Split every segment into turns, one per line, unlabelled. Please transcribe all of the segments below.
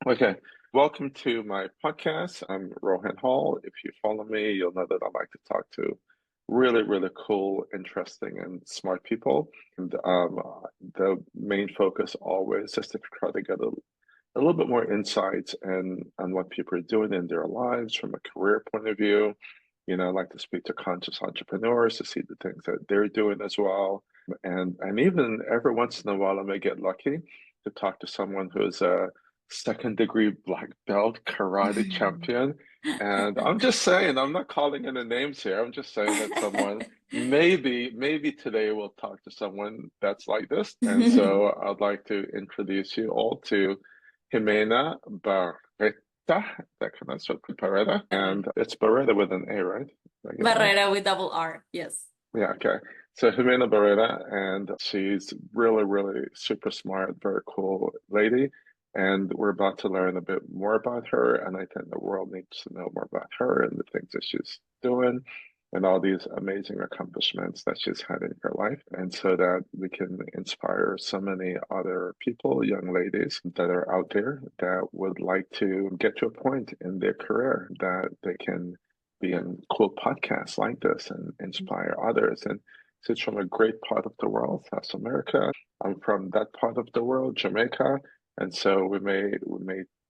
Okay, welcome to my podcast. I'm Rohan Hall. If you follow me, you'll know that I like to talk to really, really cool, interesting, and smart people. And the main focus always is to try to get a little bit more insights and on what people are doing in their lives from a career point of view. I like to speak to conscious entrepreneurs to see the things that they're doing as well. And even every once in a while, I may get lucky to talk to someone who's a second degree black belt karate champion. And I'm just saying, I'm not calling any names here. I'm just saying that someone maybe today we'll talk to someone that's like this. And so I'd like to introduce you all to Jimena Barreta, that can I start with Barreta, and it's Barreta with an A, right? Did I get it right?
Barrera with double R, yes.
Yeah, okay. So Jimena Barrera, and she's really, really super smart, very cool lady. And we're about to learn a bit more about her. And I think the world needs to know more about her and the things that she's doing and all these amazing accomplishments that she's had in her life. And so that we can inspire so many other people, young ladies that are out there that would like to get to a point in their career that they can be in cool podcasts like this and inspire others. And she's from a great part of the world, South America. I'm from that part of the world, Jamaica. And so we may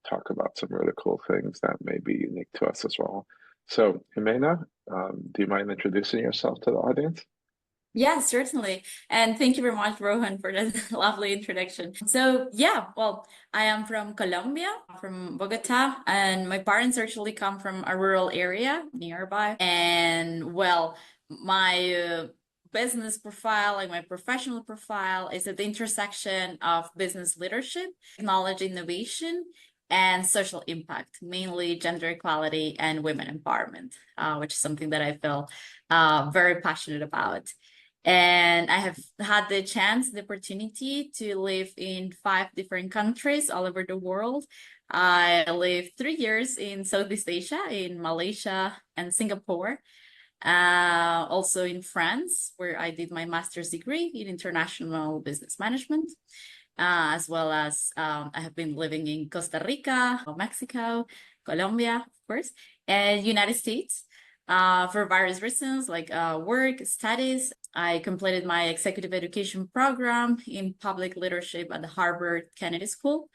talk about some really cool things that may be unique to us as well. So, Jimena, do you mind introducing yourself to the audience?
Yeah, certainly. And thank you very much, Rohan, for that lovely introduction. So, yeah, well, I am from Colombia, from Bogota, and my parents actually come from a rural area nearby. And, well, my business profile, like my professional profile, is at the intersection of business leadership, technology innovation, and social impact, mainly gender equality and women empowerment, which is something that I feel very passionate about. And I have had the chance, the opportunity to live in 5 different countries all over the world. I lived 3 years in Southeast Asia, in Malaysia and Singapore. Also in France, where I did my master's degree in international business management, as well as I have been living in Costa Rica, Mexico, Colombia, of course, and United States for various reasons like work, studies. I completed my executive education program in public leadership at the Harvard Kennedy School,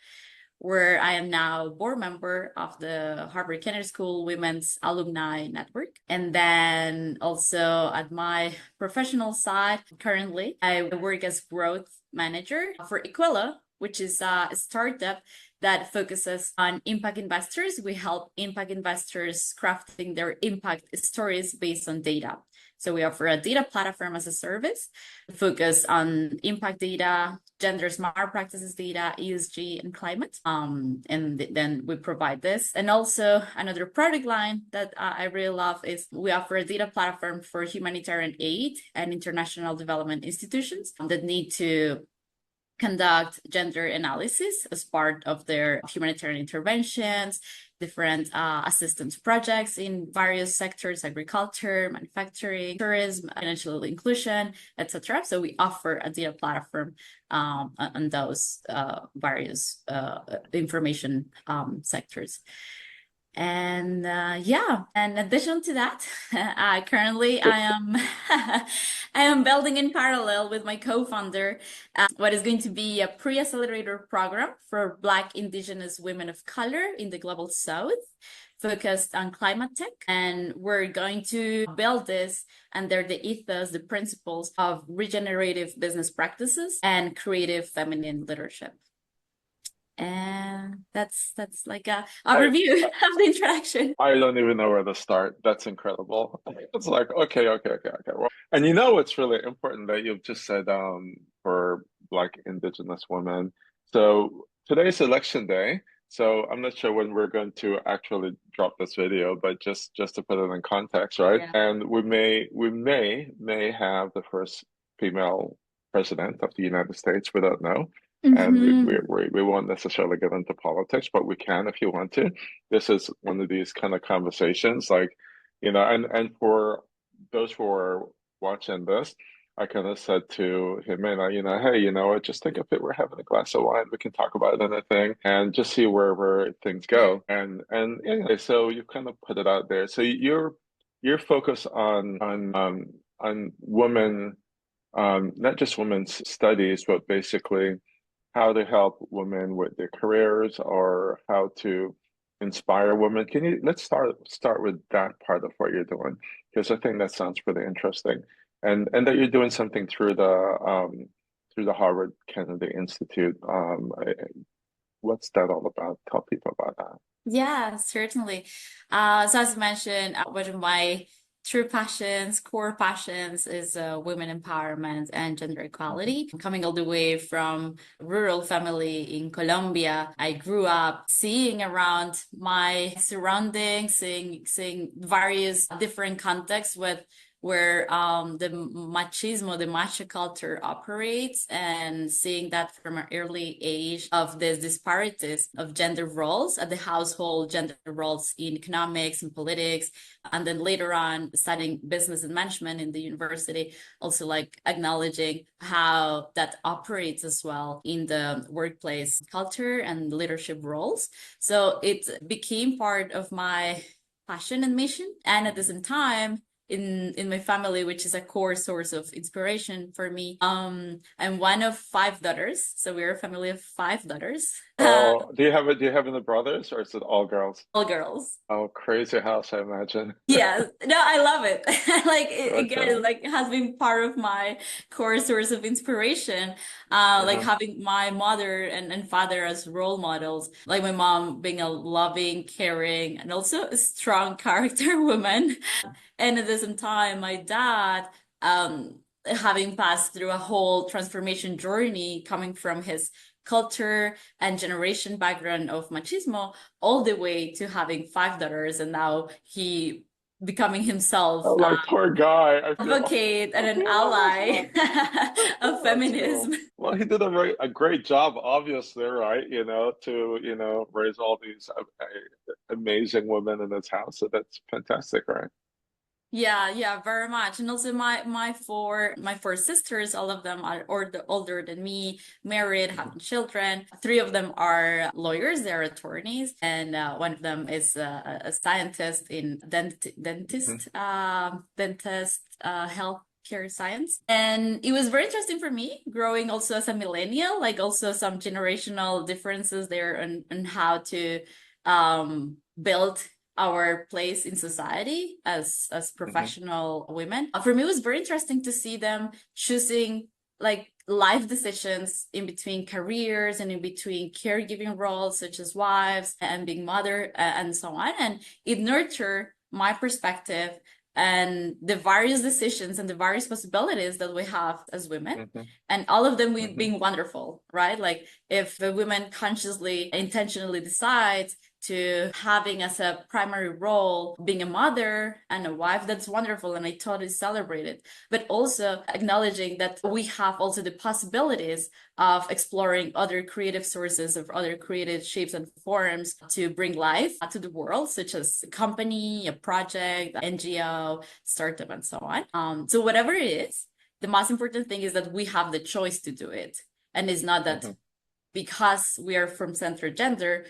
where I am now board member of the Harvard Kennedy School Women's Alumni Network. And then also at my professional side, currently, I work as growth manager for Equilla, which is a startup that focuses on impact investors. We help impact investors crafting their impact stories based on data. So we offer a data platform as a service, focus on impact data, gender smart practices data, ESG, and climate. Then we provide this. And also another product line that I really love is we offer a data platform for humanitarian aid and international development institutions that need to conduct gender analysis as part of their humanitarian interventions, different assistance projects in various sectors, agriculture, manufacturing, tourism, financial inclusion, etc. So we offer a data platform on those various information sectors. And yeah, in addition to that, currently I am I am building in parallel with my co-founder what is going to be a pre-accelerator program for Black Indigenous women of color in the Global South, focused on climate tech. And we're going to build this under the ethos, the principles of regenerative business practices and creative feminine leadership. And that's like a
I
review of the introduction.
I don't even know where to start. That's incredible. It's like, okay. Well, and you know it's really important that you've just said for Black Indigenous women. So today's election day. So I'm not sure when we're going to actually drop this video, but just to put it in context, right?
Yeah.
And we may have the first female president of the United States. We don't know. And
Mm-hmm.
we won't necessarily get into politics, but we can if you want to. This is one of these kind of conversations, like, and for those who are watching this, I kind of said to Jimena, hey, just think if it we're having a glass of wine, we can talk about anything and just see where things go. And anyway, so you kind of put it out there. So you're focused on women, not just women's studies, but basically how to help women with their careers or how to inspire women. Let's start with that part of what you're doing because I think that sounds really interesting, and that you're doing something through the Harvard Kennedy Institute. What's that all about? Tell people about that.
Yeah, certainly. So as mentioned, one of my true passions, core passions is women empowerment and gender
Mhm.
equality. Coming all the way from rural family in Colombia, I grew up seeing around my surroundings, seeing various different contexts with where the machismo, the macho culture operates, and seeing that from an early age of the disparities of gender roles at the household, gender roles in economics and politics, and then later on studying business and management in the university, also like acknowledging how that operates as well in the workplace culture and leadership roles. So it became part of my passion and mission. And at the same time, in my family, which is a core source of inspiration for me. I'm one of five daughters, so we're a family of five daughters.
Oh, do you have any brothers or is it all girls?
All girls.
Oh, crazy house, I imagine.
Yeah, no, I love it. Like again,
Okay.
it like has been part of my core source of inspiration. Like
Uh-huh.
having my mother and father as role models. Like my mom being a loving, caring, and also a strong character woman. And at the same time, my dad, having passed through a whole transformation journey coming from his culture and generation background of machismo all the way to having five daughters, and now he becoming himself
Oh, like poor guy.
advocate and
I
an
feel almost bad.
ally of
That's
feminism.
cool. Well, he did a great job, obviously, right? To raise all these amazing women in his house. So that's fantastic, right?
Yeah, yeah, very much. And also my four sisters, all of them are older than me, married,
Mhm,
having children. Three of them are lawyers, they're attorneys, and one of them is a scientist in
mhm,
dentist healthcare science. And it was very interesting for me growing also as a millennial, like also some generational differences there on how to build our place in society as
mhm,
professional women. For me, it was very interesting to see them choosing like life decisions in between careers and in between caregiving roles such as wives and being mother and so on. And it nurtured my perspective and the various decisions and the various possibilities that we have as women,
mhm,
and all of them
mhm,
being wonderful, right? Like if the women consciously intentionally decides to having as a primary role being a mother and a wife, that's wonderful, and I totally celebrate it. But also acknowledging that we have also the possibilities of exploring other creative sources of other creative shapes and forms to bring life to the world, such as a company, a project, NGO, startup, and so on. So whatever it is, the most important thing is that we have the choice to do it, and it's not that
mhm.
because we are from center gender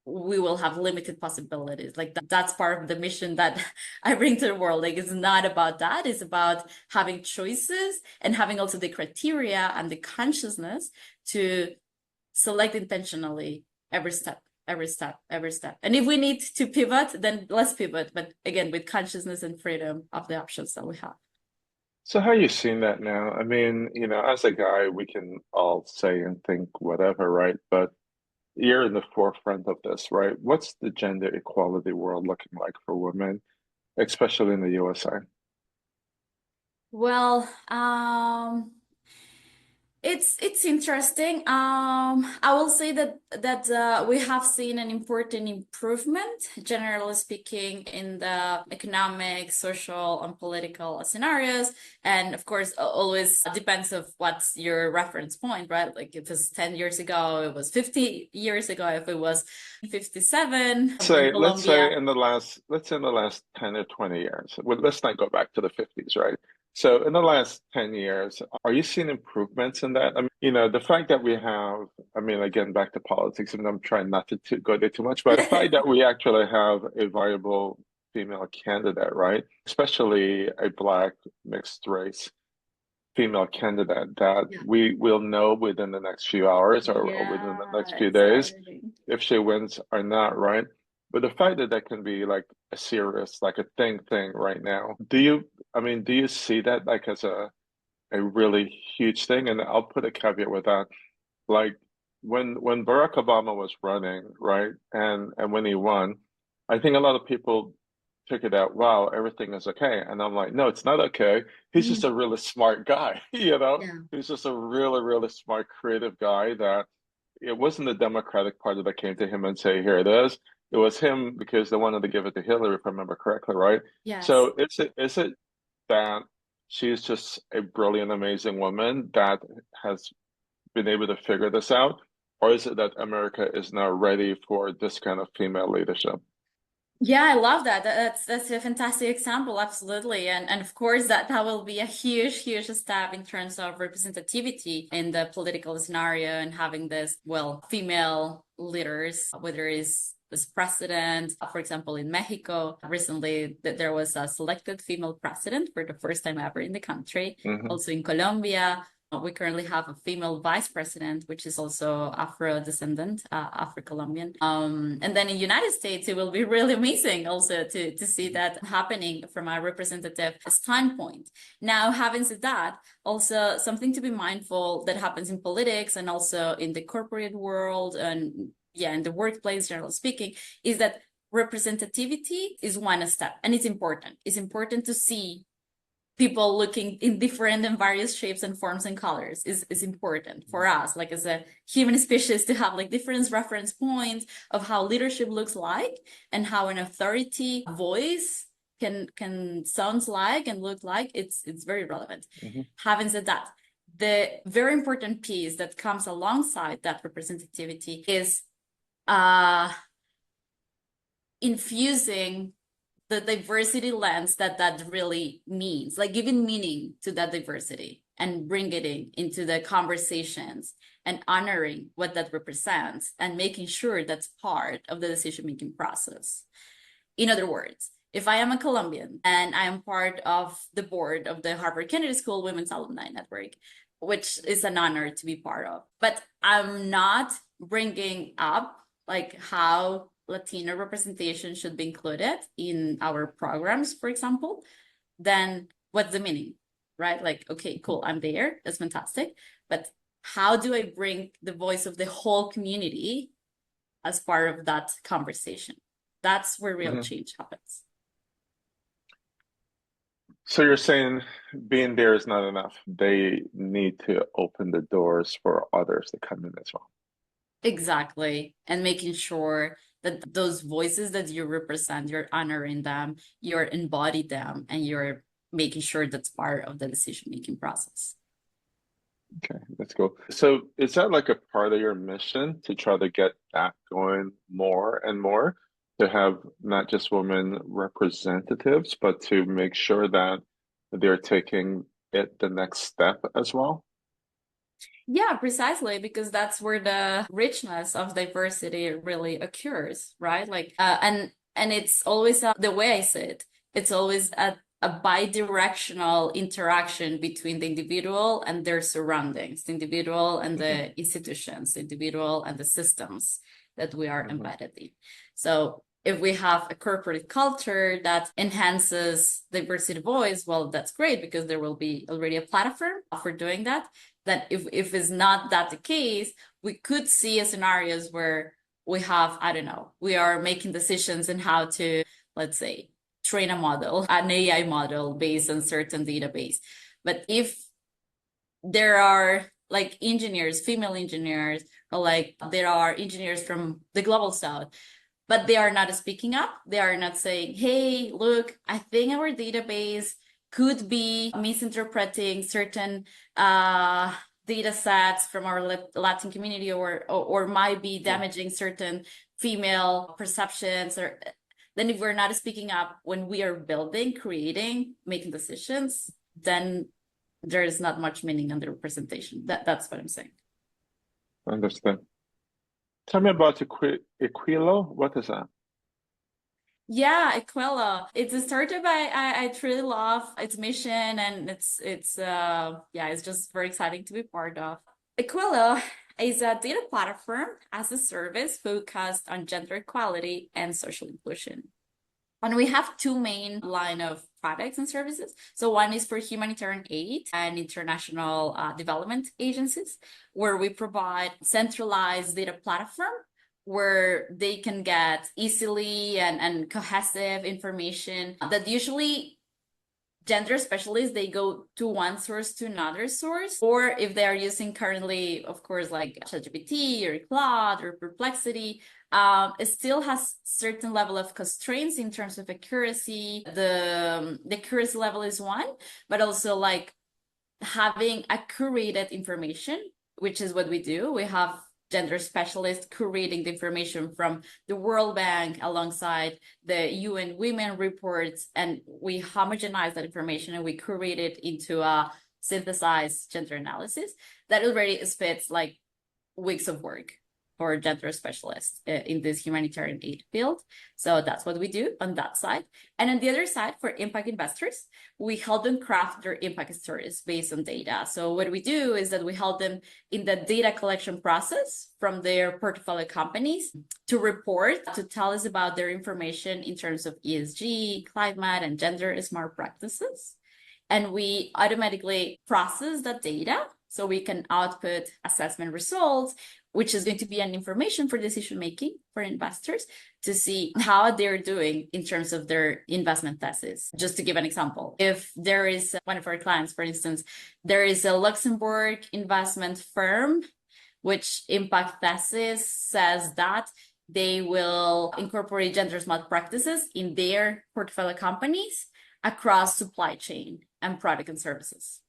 we will have limited possibilities. Like that's part of the mission that I bring to the world. Like it's not about that. It's about having choices and having also the criteria and the consciousness to select intentionally every step, every step, every step. And if we need to pivot, then let's pivot. But again, with consciousness and freedom of the options that we have.
So how are you seeing that now? I mean, as a guy, we can all say and think whatever, right? But you're in the forefront of this, right? What's the gender equality world looking like for women, especially in the USA?
Well, it's interesting. I will say that we have seen an important improvement, generally speaking, in the economic, social, and political scenarios. And of course, always depends of what's your reference point, right? Like if it's 10 years ago, it was 50 years ago, if it was 57 in
Let's say
Colombia.
in the last 10 or 20 years. Well, let's not go back to the 50s, right? So in the last 10 years, are you seeing improvements in that? I mean, you know, the fact that we have, I mean, again, back to politics, and I'm trying not to go there too much, but the fact that we actually have a viable female candidate, right? Especially a Black mixed race female candidate that
Yeah.
we will know within the next few hours or within the next
Yeah,
few days
exciting.
if she wins or not, right? But the fact that that can be like a serious, like a thing right now, I mean, do you see that like as a really huge thing? And I'll put a caveat with that. Like when Barack Obama was running, right, and when he won, I think a lot of people took it out, wow, everything is okay. And I'm like, no, it's not okay. He's just
Mhm.
a really smart guy, you know?
Yeah.
He's just a really smart, creative guy that it wasn't the Democratic Party that came to him and say, here it is. It was him because they wanted to give it to Hillary, if I remember correctly, right?
Yes.
So is it that she's just a brilliant, amazing woman that has been able to figure this out? Or is it that America is now ready for this kind of female leadership?
Yeah, I love that. That's a fantastic example, absolutely. And of course that will be a huge step in terms of representativity in the political scenario and having this, well, female leaders, whether it's as president, for example, in Mexico, recently that there was a selected female president for the first time ever in the country.
Hmm.
Also in Colombia, we currently have a female vice president, which is also Afro-descendant, Afro-Colombian. And then in the United States, it will be really amazing also to see that happening from a representative standpoint. Now, having said that, also something to be mindful that happens in politics and also in the corporate world and yeah, in the workplace, generally speaking, is that representativity is one step and it's important. It's important to see people looking in different and various shapes and forms and colors is important for us, like as a human species, to have like different reference points of how leadership looks like and how an authority voice can sounds like and look like. It's very relevant.
Hmm.
Having said that, the very important piece that comes alongside that representativity is infusing the diversity lens that really means, like giving meaning to that diversity and bringing it into the conversations and honoring what that represents and making sure that's part of the decision-making process. In other words, if I am a Colombian and I am part of the board of the Harvard Kennedy School Women's Alumni Network, which is an honor to be part of, but I'm not bringing up like how Latino representation should be included in our programs, for example, then what's the meaning, right? Like, okay, cool, I'm there, that's fantastic, but how do I bring the voice of the whole community as part of that conversation? That's where real
Hmm.
change happens.
So you're saying being there is not enough. They need to open the doors for others to come in as well.
Exactly. And making sure that those voices that you represent, you're honoring them, you're embody them, and you're making sure that's part of the decision-making process.
Okay, that's cool. So is that like a part of your mission to try to get that going more and more, to have not just women representatives, but to make sure that they're taking it the next step as well?
Yeah, precisely, because that's where the richness of diversity really occurs, right? Like, and it's always the way I see it, it's always a bi-directional interaction between the individual and their surroundings, the individual and
Hmm.
the institutions, the individual and the systems that we are
Hmm.
embedded in. So if we have a corporate culture that enhances diversity voice, well, that's great because there will be already a platform for doing that. That if it's not that the case, we could see scenarios where we have, I don't know, we are making decisions in how to, let's say, train a model, an AI model based on certain database. But if there are like engineers, female engineers, or like there are engineers from the global south, but they are not speaking up. They are not saying, hey, look, I think our database could be misinterpreting certain data sets from our Latin community or might be
Yeah.
damaging certain female perceptions. Or then if we're not speaking up when we are building, creating, making decisions, then there is not much meaning on the representation. That's what I'm saying.
Understand. Tell me about Equilo. What is that?
Yeah, Aquila. It's a startup I truly love its mission, and it's just very exciting to be part of. Aquila is a data platform as a service focused on gender equality and social inclusion. And we have two main line of products and services. So one is for humanitarian aid and international development agencies, where we provide centralized data platform where they can get easily and cohesive information that usually gender specialists, they go to one source to another source, or if they are using currently, of course, like ChatGPT or Claude or Perplexity, it still has certain level of constraints in terms of accuracy. The accuracy level is one, but also like having a curated information, which is what we do. We have gender specialists curating the information from the World Bank alongside the UN Women reports, and we homogenize that information and we curate it into a synthesized gender analysis that already spits like weeks of work for gender specialists in this humanitarian aid field. So that's what we do on that side. And on the other side, for impact investors, we help them craft their impact stories based on data. So what we do is that we help them in the data collection process from their portfolio companies to report, to tell us about their information in terms of ESG, climate, and gender smart practices. And we automatically process that data so we can output assessment results, which is going to be an information for decision making for investors to see how they're doing in terms of their investment thesis. Just to give an example, if there is one of our clients, for instance, there is a Luxembourg investment firm, which impact thesis says that they will incorporate gender smart practices in their portfolio companies across supply chain and product and services.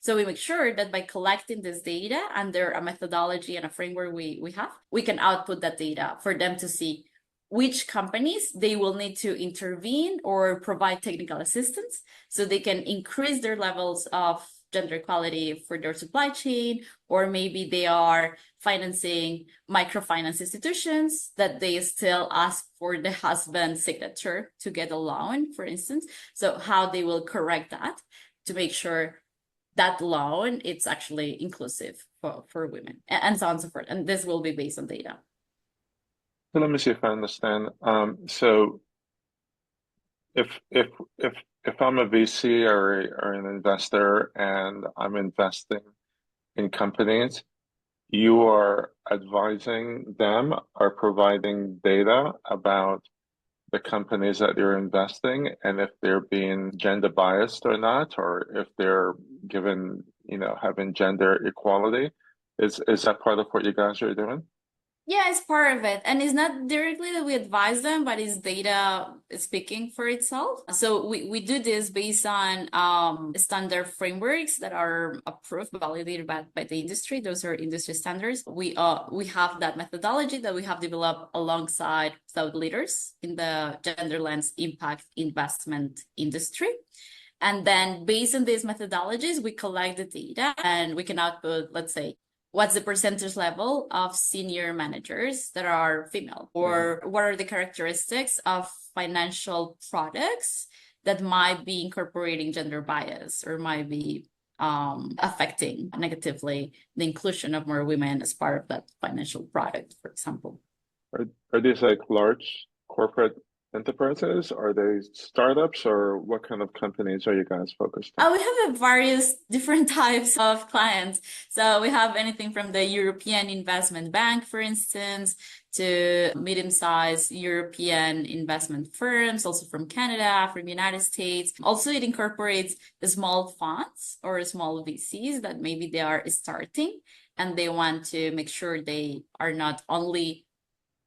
So we make sure that by collecting this data under a methodology and a framework we have, we can output that data for them to see which companies they will need to intervene or provide technical assistance so they can increase their levels of gender equality for their supply chain, or maybe they are financing microfinance institutions that they still ask for the husband's signature to get a loan, for instance. So how they will correct that to make sure that loan it's actually inclusive for women, and so on and so forth. And this will be based on data.
So let me see if I understand. So if I'm a VC or an investor and I'm investing in companies, you are advising them or providing data about the companies that you're investing and if they're being gender biased or not, or if they're given, having gender equality. Is that part of what you guys are doing?
Yeah, it's part of it. And it's not directly that we advise them, but it's data speaking for itself. So we do this based on standard frameworks that are approved, validated by the industry. Those are industry standards. We have that methodology that we have developed alongside thought leaders in the gender lens impact investment industry. And then based on these methodologies, we collect the data and we can output, let's say, what's the percentage level of senior managers that are female? Or what are the characteristics of financial products that might be incorporating gender bias or might be affecting negatively the inclusion of more women as part of that financial product, for example?
Are these like large corporate enterprises? Are they startups, or what kind of companies are you guys focused on?
We have various different types of clients. So we have anything from the European Investment Bank, for instance, to medium-sized European investment firms, also from Canada, from the United States. Also, it incorporates the small funds or small VCs that maybe they are starting and they want to make sure they are not only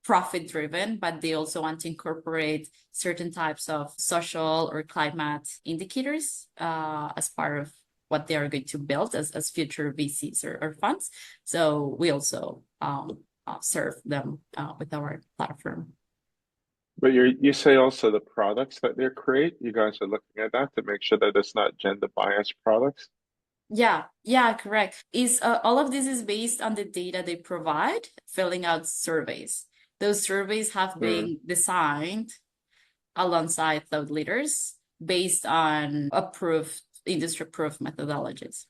profit driven, but they also want to incorporate certain types of social or climate indicators as part of what they are going to build as future VCs or funds. So we also serve them with our platform.
But you say also the products that they create, you guys are looking at that to make sure that it's not gender biased products.
Yeah, correct. Is all of this is based on the data they provide, filling out surveys. Those surveys have
Mm.
been designed alongside thought leaders based on approved, industry approved methodologies.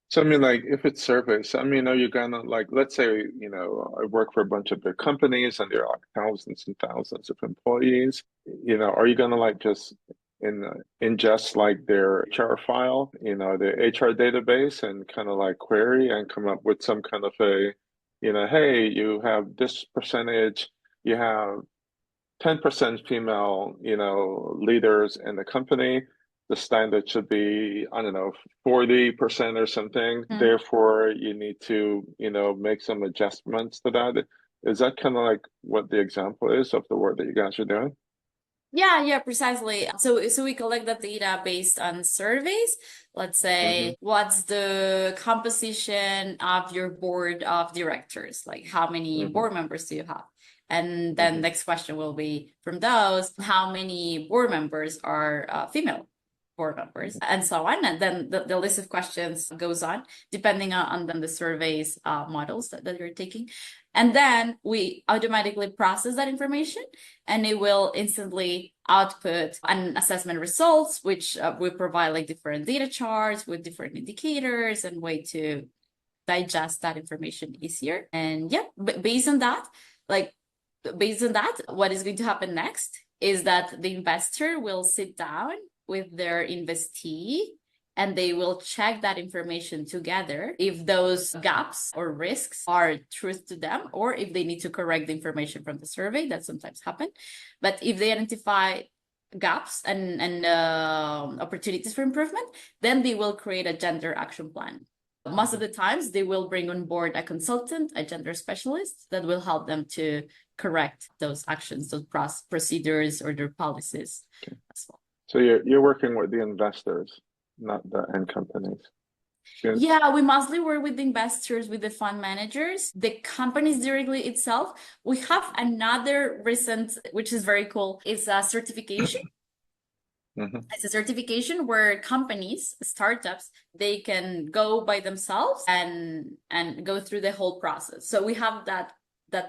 So I mean, like, if it's surveys, I mean, are you gonna like, let's say, I work for a bunch of big companies and there are like thousands and thousands of employees. Are you gonna like just in ingest like their HR file, their HR database, and kind of like query and come up with some kind of hey, you have this percentage, you have 10% female, leaders in the company. The standard should be, I don't know, 40% or something.
Mm.
Therefore, you need to, make some adjustments to that. Is that kind of like what the example is of the work that you guys are doing?
Yeah, precisely. So we collect the data based on surveys. Let's
Hmm.
say, what's the composition of your board of directors? Like, how many
Hmm.
board members do you have? And then
Hmm.
next question will be from those, how many board members are female board members, and so on. And then the list of questions goes on, depending on the surveys models that you're taking. And then we automatically process that information and it will instantly output an assessment results, which will provide like different data charts with different indicators and way to digest that information easier. And yeah, based on that, like what is going to happen next is that the investor will sit down with their investee and they will check that information together if those gaps or risks are truth to them or if they need to correct the information from the survey. That sometimes happen, but if they identify gaps and opportunities for improvement, then they will create a gender action plan. Most of the times they will bring on board a consultant, a gender specialist that will help them to correct those actions, those procedures or their policies as well.
So you're working with the investors, not the end companies. Good.
Yeah, we mostly work with the investors, with the fund managers, the companies directly itself. We have another recent, which is very cool, is a certification.
Hmm.
It's a certification where companies, startups, they can go by themselves and go through the whole process. So we have that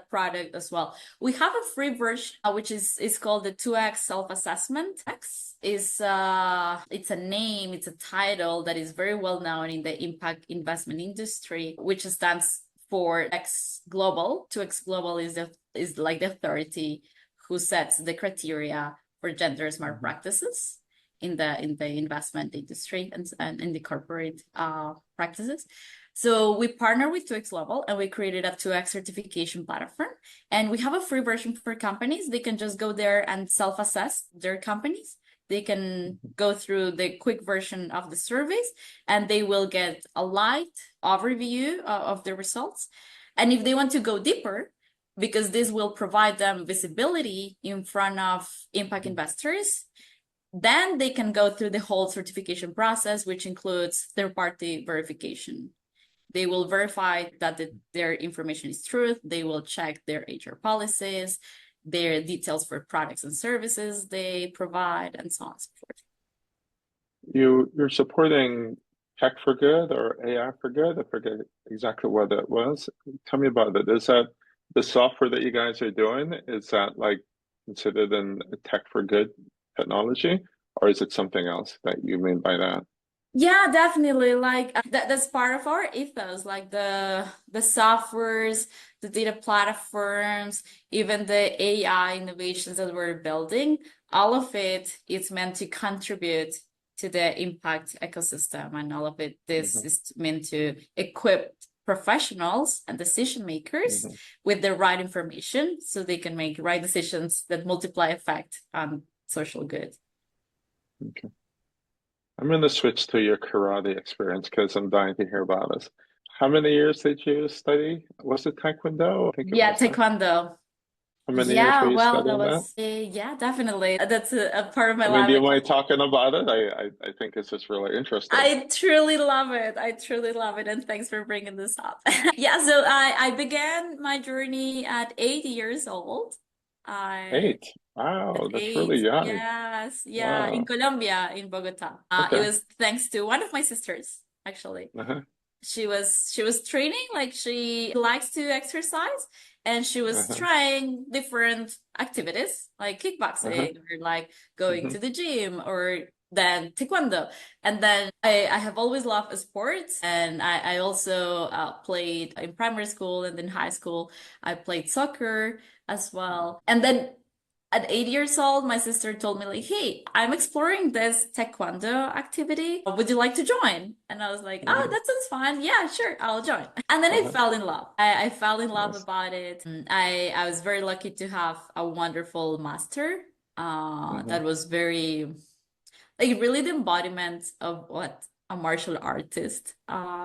product as well. We have a free version, which is called the 2X self-assessment. X is it's a name, it's a title that is very well known in the impact investment industry, which stands for X Global. 2X Global is like the authority who sets the criteria for gender smart practices in the investment industry and in the corporate practices. So we partner with 2X Global and we created a 2X certification platform. And we have a free version for companies. They can just go there and self-assess their companies. They can go through the quick version of the surveys and they will get a light overview of the results. And if they want to go deeper, because this will provide them visibility in front of impact investors, then they can go through the whole certification process, which includes third-party verification. They will verify that their information is truth. They will check their HR policies, their details for products and services they provide, and so on and so forth.
You're supporting Tech for Good or AI for Good? I forget exactly what that was. Tell me about it. Is that the software that you guys are doing? Is that like considered in Tech for Good technology, or is it something else that you mean by that?
Yeah, definitely. Like that's part of our ethos, like the softwares, the data platforms, even the AI innovations that we're building, all of it is meant to contribute to the impact ecosystem, and all of it this
Hmm.
is meant to equip professionals and decision makers
Hmm.
with the right information so they can make right decisions that multiply effect on social good.
Okay. I'm going to switch to your karate experience because I'm dying to hear about this. How many years did you study? Was it Taekwondo? I think it
Yeah,
was, huh?
Taekwondo.
How many years were
Yeah,
you
well, that
studying that?
was yeah, definitely. That's a part of my
I mean,
life.
do you
Like,
mind talking about it? I think it's just really interesting.
I truly love it. I truly love it, and thanks for bringing this up. Yeah, so I began my journey at 8 years old. I
8. Wow,
At
that's really
8,
young.
yes, yeah, in
Wow.
Colombia, in Bogota. It
Okay.
was thanks to one of my sisters, actually.
Uh-huh.
She was training, like she likes to exercise, and she was
Uh-huh.
trying different activities like
Uh-huh.
kickboxing or like going
Hmm.
to the gym or then taekwondo. And then I have always loved sports, and I also played in primary school and then high school. I played soccer as well. And then at 8 years old, my sister told me like, "Hey, I'm exploring this taekwondo activity. Would you like to join?" And I was like, "Oh,
Hmm.
that sounds fun. Yeah, sure, I'll join." And then I
Uh-huh.
fell in love. I fell in love
Nice.
about it. I was very lucky to have a wonderful master
Hmm.
that was very like really the embodiment of what a martial artist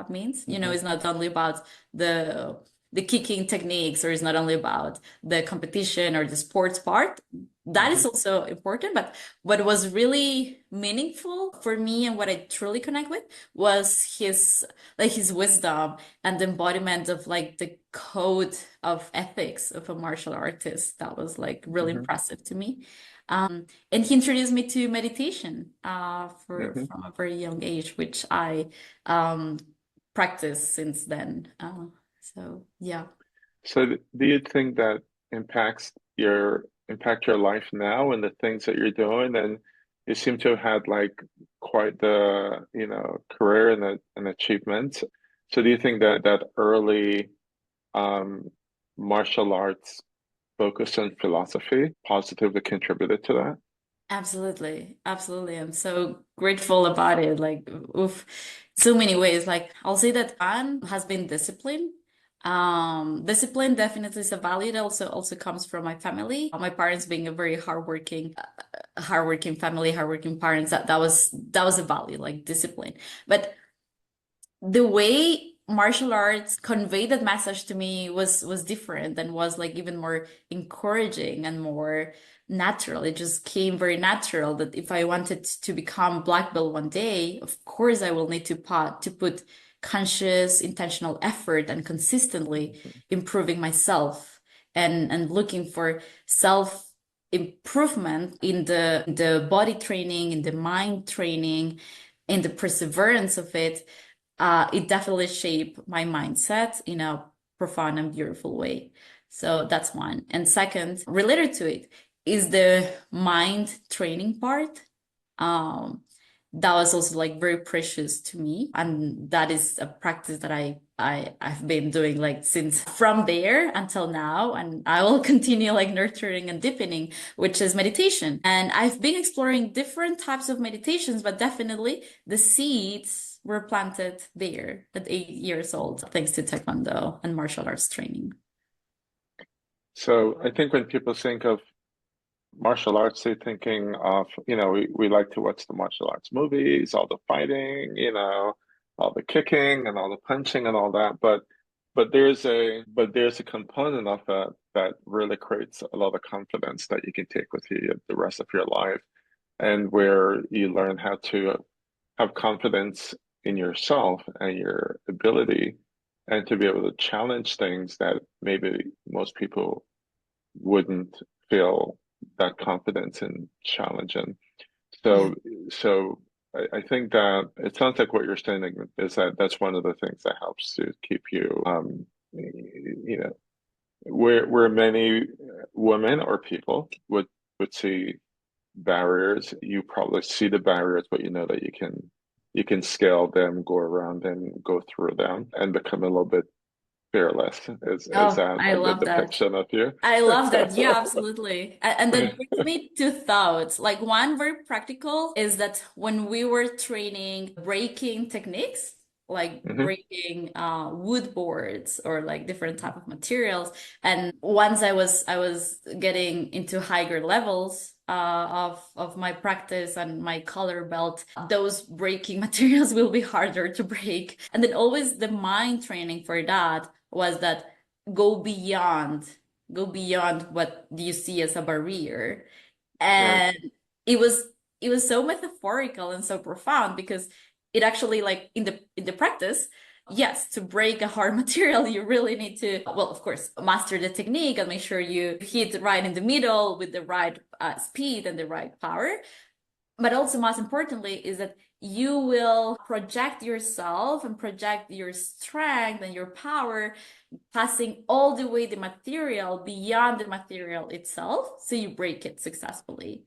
means. You know,
Hmm.
it's not only about the the kicking techniques, or it's not only about the competition or the sports part. That
Hmm.
is also important, but what was really meaningful for me and what I truly connect with was his wisdom and the embodiment of like the code of ethics of a martial artist. That was like really
Hmm.
impressive to me. And he introduced me to meditation
Hmm.
from a very young age, which I um, practice since then. So yeah,
So do you think that impact your life now and the things that you're doing? And you seem to have had like quite the, career and an achievement. So do you think that that early um martial arts focus on philosophy positively contributed to that?
absolutely, absolutely. I'm so grateful about it. Like, oof, so many ways. Like, I'll say that one has been discipline. Discipline definitely is a value that also comes from my family. My parents being a very hardworking family, hardworking parents. That was a value, like discipline. But the way martial arts conveyed that message to me was different and was like even more encouraging and more natural. It just came very natural that if I wanted to become black belt one day, of course I will need to put conscious, intentional effort and consistently improving myself and looking for self improvement in the body training, in the mind training, in the perseverance of it. It definitely shaped my mindset in a profound and beautiful way. So that's one. And second, related to it, is the mind training part. Um, that was also like very precious to me, and that is a practice that I've been doing like since from there until now, and I will continue like nurturing and deepening, which is meditation. And I've been exploring different types of meditations, but definitely the seeds were planted there at 8 years old, thanks to Taekwondo and martial arts training.
So I think when people think of martial arts, they're thinking of, we like to watch the martial arts movies, all the fighting, all the kicking and all the punching and all that. But there's a component of that that really creates a lot of confidence that you can take with you the rest of your life, and where you learn how to have confidence in yourself and your ability, and to be able to challenge things that maybe most people wouldn't feel that confidence in challenging.
Yeah.
So, I think that it sounds like what you're saying is that that's one of the things that helps to keep you, where many women or people would see barriers, you probably see the barriers, but you know that you can scale them, go around them, go through them, and become a little bit fearless. Is
Oh,
that
I
a good
love that.
depiction of you?
I love that. Yeah, absolutely. And that brings me to thoughts. Like one very practical is that when we were training breaking techniques, like
Hmm.
breaking wood boards or like different type of materials, and once I was getting into higher levels of my practice and my color belt, those breaking materials will be harder to break. And then always the mind training for that was that go beyond go beyond what you see as a barrier.
Right.
And it was it was so metaphorical and so profound because it actually like in the practice Yes, to break a hard material, you really need to, well, of course, master the technique and make sure you hit right in the middle with the right speed and the right power. But also, most importantly, is that you will project yourself and project your strength and your power, passing all the way the material beyond the material itself, so you break it successfully.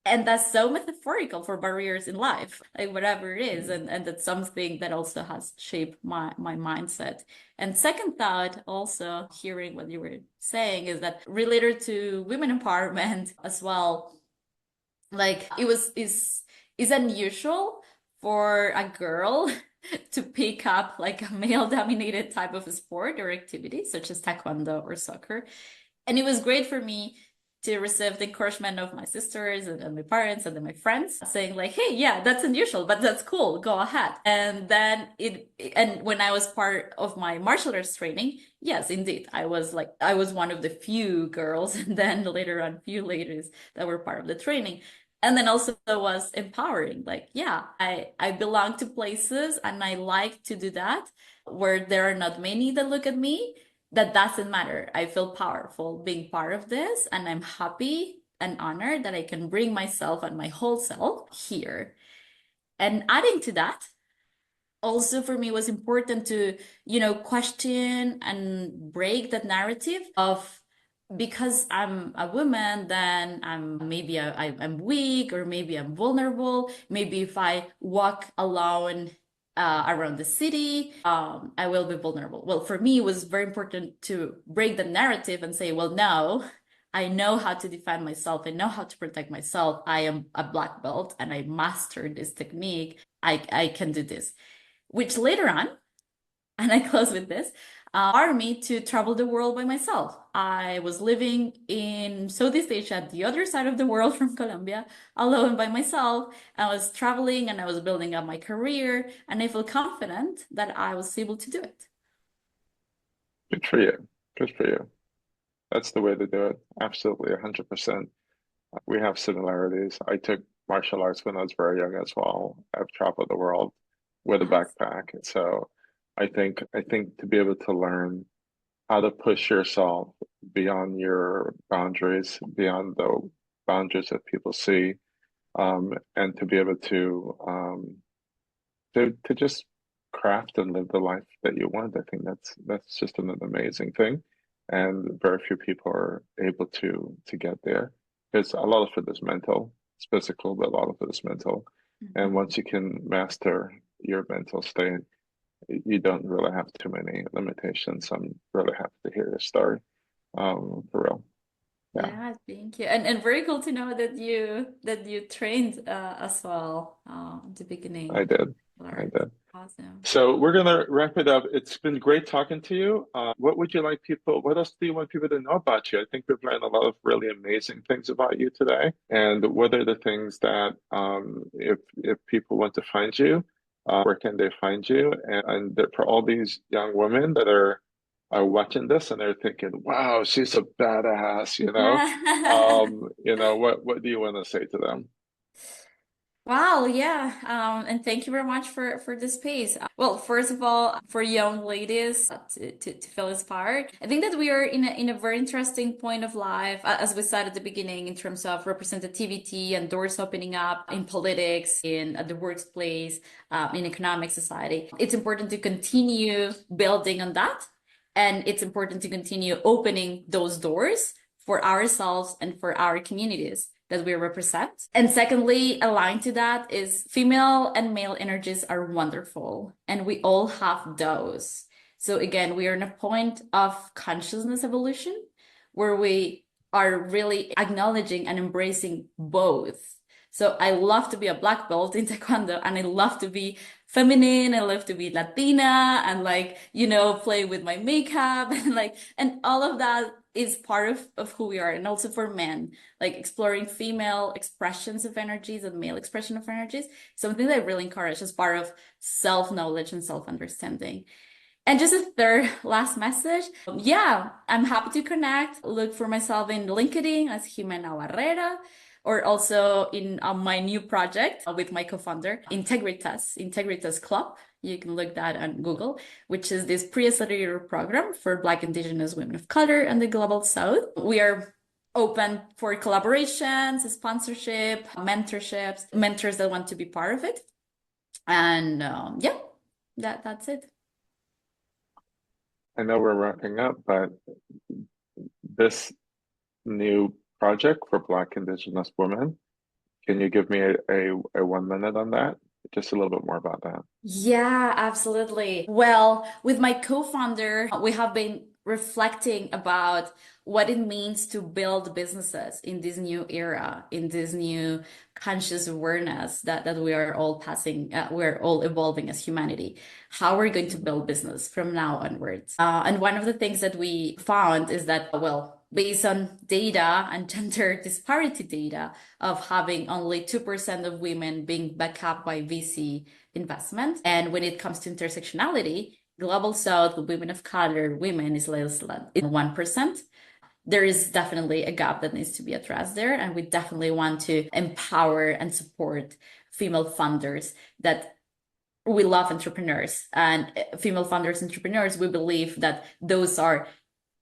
And that's so metaphorical for barriers in life, like whatever it is. And that's something that also has shaped my mindset. And second thought, also hearing what you were saying, is that related to women empowerment as well, like is unusual for a girl to pick up like a male dominated type of a sport or activity such as taekwondo or soccer. And it was great for me to receive the encouragement of my sisters and my parents and then my friends saying like, hey, yeah, that's unusual, but that's cool, go ahead. And then and when I was part of my martial arts training, yes, indeed, I was one of the few girls and then later on few ladies that were part of the training. And then also was empowering, like, yeah, I belong to places and I like to do that where there are not many that look at me. That doesn't matter. I feel powerful being part of this, and I'm happy and honored that I can bring myself and my whole self here. And adding to that, also for me was important to, question and break that narrative of because I'm a woman, then I'm weak, or maybe I'm vulnerable. Maybe if I walk alone around the city, I will be vulnerable. Well, for me, it was very important to break the narrative and say, well, no, I know how to defend myself. I know how to protect myself. I am a black belt and I mastered this technique. I can do this, which later on, and I close with this, allowed me to travel the world by myself. I was living in Southeast Asia, the other side of the world from Colombia, alone by myself. I was traveling and I was building up my career, and I feel confident that I was able to do it.
Good for you. Good for you. That's the way to do it. Absolutely, 100%. We have similarities. I took martial arts when I was very young as well. I've traveled the world with a
Yes.
backpack. So I think to be able to learn how to push yourself beyond your boundaries, beyond the boundaries that people see, and to be able to just craft and live the life that you want. I think that's just an amazing thing, and very few people are able to get there because a lot of it is mental. It's physical, but a lot of it is mental. And
Mhm.
once you can master your mental state, you don't really have too many limitations. I'm really happy to hear your story. For real. Yeah,
Yeah, thank you. And very cool to know that you trained as well at the
I
beginning.
did. I
Arts.
did.
Awesome.
So we're gonna wrap it up. It's been great talking to you. What would you like people, what else do you want people to know about you? I think we've learned a lot of really amazing things about you today. And what are the things that, if people want to find you, where can they find you? And for all these young women that are watching this and they're thinking, wow, she's a badass, what do you want to say to them?
Wow, yeah. And thank you very much for the space. Well, first of all, for young ladies to feel inspired, I think that we are in a very interesting point of life, as we said at the beginning, in terms of representativity and doors opening up in politics, in at the workplace, in economic society. It's important to continue building on that, and it's important to continue opening those doors for ourselves and for our communities that we represent. And secondly, aligned to that is female and male energies are wonderful, and we all have those. So again, we are in a point of consciousness evolution where we are really acknowledging and embracing both. So I love to be a black belt in Taekwondo, and I love to be feminine. I love to be Latina and play with my makeup and all of that is part of who we are. And also for men, like exploring female expressions of energies and male expression of energies, something that I really encourage as part of self-knowledge and self-understanding. And just a third last message. Yeah, I'm happy to connect. Look for myself in LinkedIn as Jimena Barrera, or also in my new project with my co-founder, Integritas Club. You can look that on Google, which is this pre-accelerator program for Black, Indigenous, women of color and the Global South. We are open for collaborations, sponsorship, mentorships, mentors that want to be part of it. And yeah, that's it.
I know we're wrapping up, but this new project for Black Indigenous women, can you give me a 1 minute on that? Just a little bit more about that.
Yeah, absolutely. Well, with my co-founder, we have been reflecting about what it means to build businesses in this new era, in this new conscious awareness that we are all passing, we're all evolving as humanity. How we're going to build business from now onwards. And one of the things that we found is that, well, based on data and gender disparity data of having only 2% of women being backed up by VC investment. And when it comes to intersectionality, Global South, women of color, women is less than 1%. There is definitely a gap that needs to be addressed there. And we definitely want to empower and support female funders that we love entrepreneurs and female funders, entrepreneurs. We believe that those are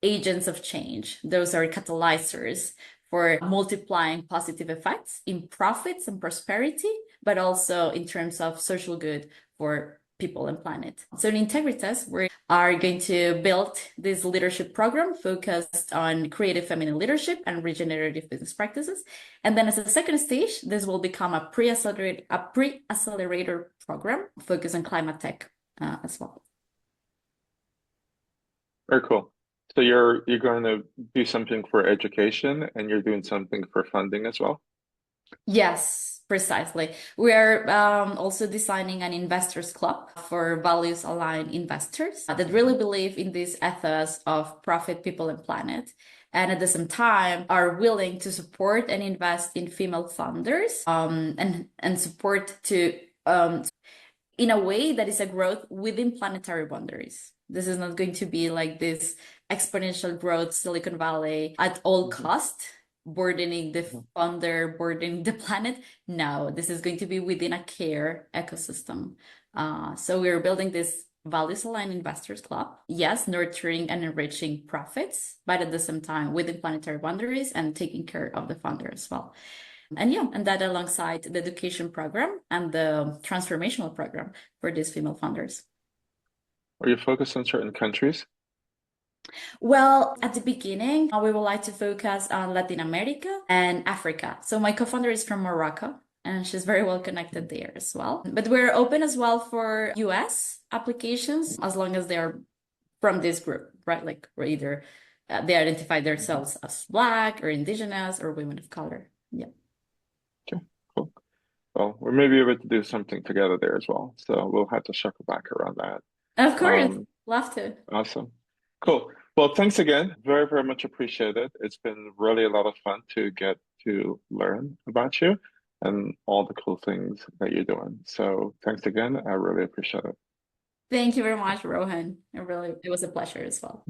agents of change. Those are catalyzers for multiplying positive effects in profits and prosperity, but also in terms of social good for people and planet. So in Integritas, we are going to build this leadership program focused on creative feminine leadership and regenerative business practices. And then as a second stage, this will become a pre-accelerator program focused on climate tech as well.
Very cool. So you're going to do something for education and you're doing something for funding as well?
Yes, precisely. We are also designing an investors club for values aligned investors that really believe in this ethos of profit, people, and planet. And at the same time are willing to support and invest in female founders and support to in a way that is a growth within planetary boundaries. This is not going to be like this exponential growth, Silicon Valley at all cost, burdening the founder, burdening the planet. No, this is going to be within a care ecosystem. So we're building this values aligned investors club. Yes, nurturing and enriching profits, but at the same time within planetary boundaries and taking care of the founder as well. And yeah, and that alongside the education program and the transformational program for these female founders.
Are you focused on certain countries?
Well, at the beginning, we would like to focus on Latin America and Africa. So my co-founder is from Morocco and she's very well connected there as well. But we're open as well for US applications as long as they're from this group, right? Like we're either they identify themselves as Black or Indigenous or women of color. Yeah.
Okay, cool. Well, we may be able to do something together there as well. So we'll have to circle back around that.
Of course, love to.
Awesome. Cool. Well, thanks again. Very, very much appreciated. It's been really a lot of fun to get to learn about you and all the cool things that you're doing. So thanks again. I really appreciate it.
Thank you very much, Rohan. It was a pleasure as well.